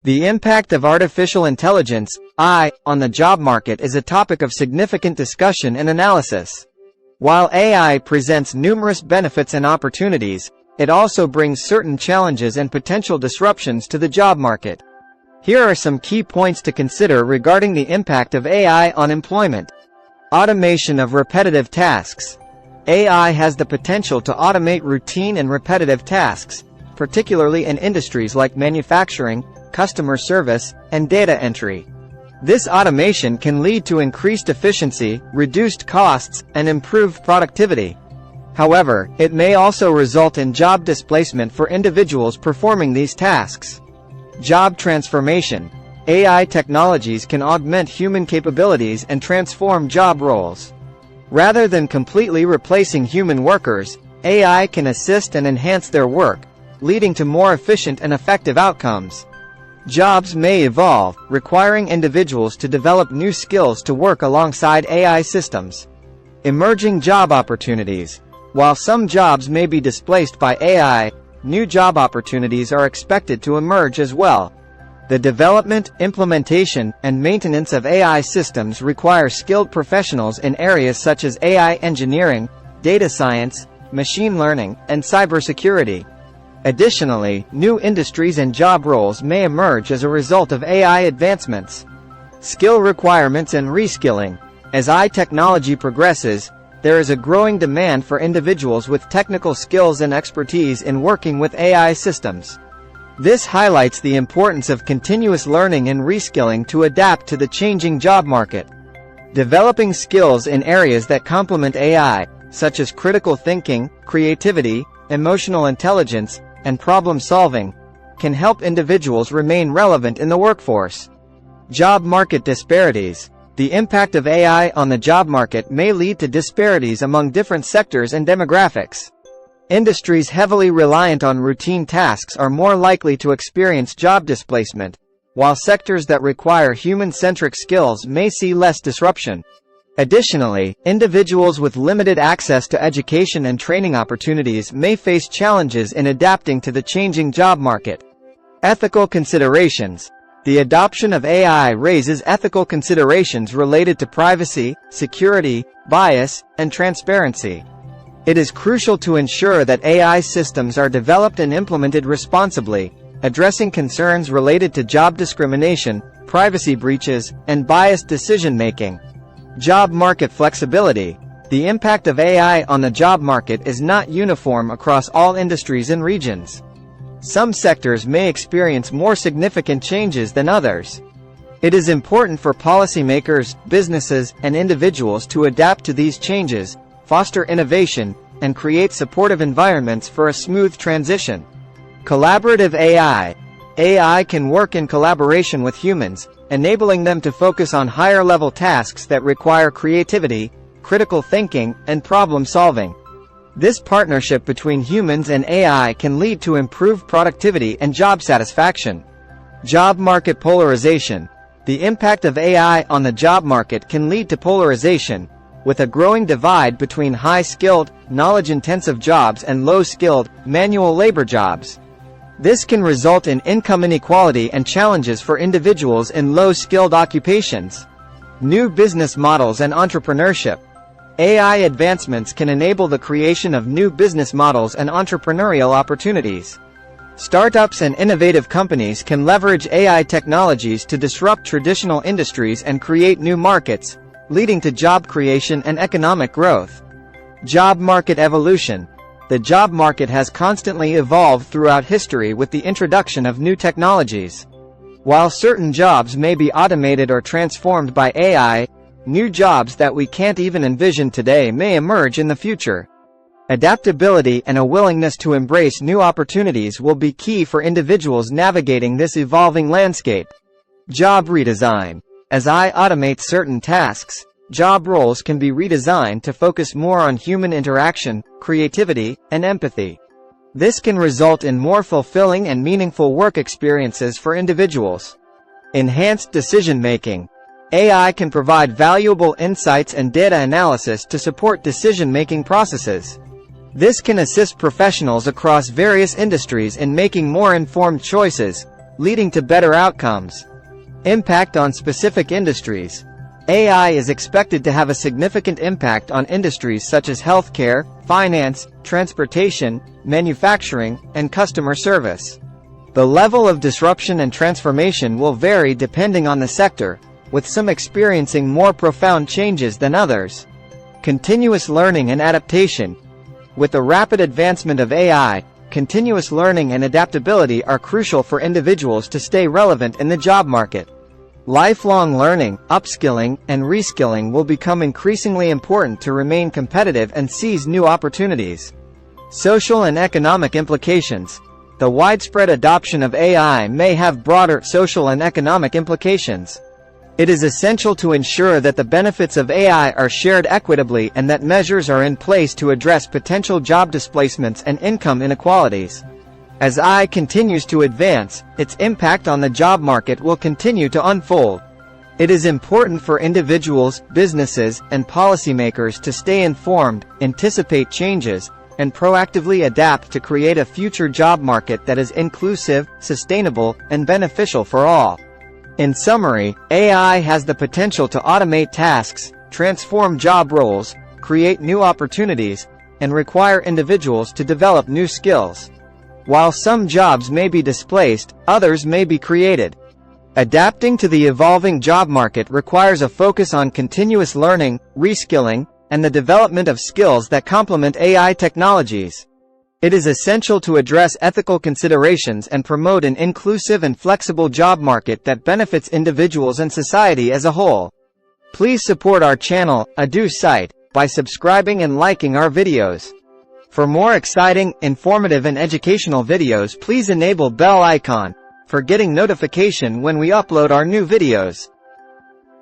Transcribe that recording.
The impact of artificial intelligence, AI, on the job market is a topic of significant discussion and analysis. While AI presents numerous benefits and opportunities, it also brings certain challenges and potential disruptions to the job market. Here are some key points to consider regarding the impact of AI on employment. Automation of repetitive tasks. AI has the potential to automate routine and repetitive tasks, particularly in industries like manufacturing, customer service, and data entry. This automation can lead to increased efficiency, reduced costs, and improved productivity. However, it may also result in job displacement for individuals performing these tasks. Job transformation. AI technologies can augment human capabilities and transform job roles. Rather than completely replacing human workers, AI can assist and enhance their work, leading to more efficient and effective outcomes. Jobs may evolve, requiring individuals to develop new skills to work alongside AI systems. Emerging job opportunities. While some jobs may be displaced by AI, new job opportunities are expected to emerge as well. The development, implementation, and maintenance of AI systems require skilled professionals in areas such as AI engineering, data science, machine learning, and cybersecurity. Additionally, new industries and job roles may emerge as a result of AI advancements. Skill requirements and reskilling. As AI technology progresses, there is a growing demand for individuals with technical skills and expertise in working with AI systems. This highlights the importance of continuous learning and reskilling to adapt to the changing job market. Developing skills in areas that complement AI, such as critical thinking, creativity, emotional intelligence, and problem solving, can help individuals remain relevant in the workforce. Job market disparities. The impact of AI on the job market may lead to disparities among different sectors and demographics. Industries heavily reliant on routine tasks are more likely to experience job displacement, while sectors that require human-centric skills may see less disruption. Additionally, individuals with limited access to education and training opportunities may face challenges in adapting to the changing job market. Ethical considerations. The adoption of AI raises ethical considerations related to privacy, security, bias, and transparency. It is crucial to ensure that AI systems are developed and implemented responsibly, addressing concerns related to job discrimination, privacy breaches, and biased decision-making. Job market flexibility. The impact of AI on the job market is not uniform across all industries and regions. Some sectors may experience more significant changes than others. It is important for policymakers, businesses, and individuals to adapt to these changes, foster innovation, and create supportive environments for a smooth transition. Collaborative AI. AI can work in collaboration with humans, enabling them to focus on higher-level tasks that require creativity, critical thinking, and problem-solving. This partnership between humans and AI can lead to improved productivity and job satisfaction. Job market polarization. The impact of AI on the job market can lead to polarization, with a growing divide between high-skilled, knowledge-intensive jobs and low-skilled, manual labor jobs. This can result in income inequality and challenges for individuals in low-skilled occupations. New business models and entrepreneurship. AI advancements can enable the creation of new business models and entrepreneurial opportunities. Startups and innovative companies can leverage AI technologies to disrupt traditional industries and create new markets, leading to job creation and economic growth. Job market evolution. The job market has constantly evolved throughout history with the introduction of new technologies. While certain jobs may be automated or transformed by AI, new jobs that we can't even envision today may emerge in the future. Adaptability and a willingness to embrace new opportunities will be key for individuals navigating this evolving landscape. Job redesign. As AI automates certain tasks, job roles can be redesigned to focus more on human interaction, creativity, and empathy. This can result in more fulfilling and meaningful work experiences for individuals. Enhanced decision-making. AI can provide valuable insights and data analysis to support decision-making processes. This can assist professionals across various industries in making more informed choices, leading to better outcomes. Impact on specific industries. AI is expected to have a significant impact on industries such as healthcare, finance, transportation, manufacturing, and customer service. The level of disruption and transformation will vary depending on the sector, with some experiencing more profound changes than others. Continuous learning and adaptation. With the rapid advancement of AI, continuous learning and adaptability are crucial for individuals to stay relevant in the job market. Lifelong learning, upskilling, and reskilling will become increasingly important to remain competitive and seize new opportunities. Social and economic implications. The widespread adoption of AI may have broader social and economic implications. It is essential to ensure that the benefits of AI are shared equitably and that measures are in place to address potential job displacements and income inequalities. As AI continues to advance, its impact on the job market will continue to unfold. It is important for individuals, businesses, and policymakers to stay informed, anticipate changes, and proactively adapt to create a future job market that is inclusive, sustainable, and beneficial for all. In summary, AI has the potential to automate tasks, transform job roles, create new opportunities, and require individuals to develop new skills. While some jobs may be displaced, others may be created. Adapting to the evolving job market requires a focus on continuous learning, reskilling, and the development of skills that complement AI technologies. It is essential to address ethical considerations and promote an inclusive and flexible job market that benefits individuals and society as a whole. Please support our channel, Vsauce, by subscribing and liking our videos. For more exciting, informative and educational videos, please enable bell icon for getting notification when we upload our new videos.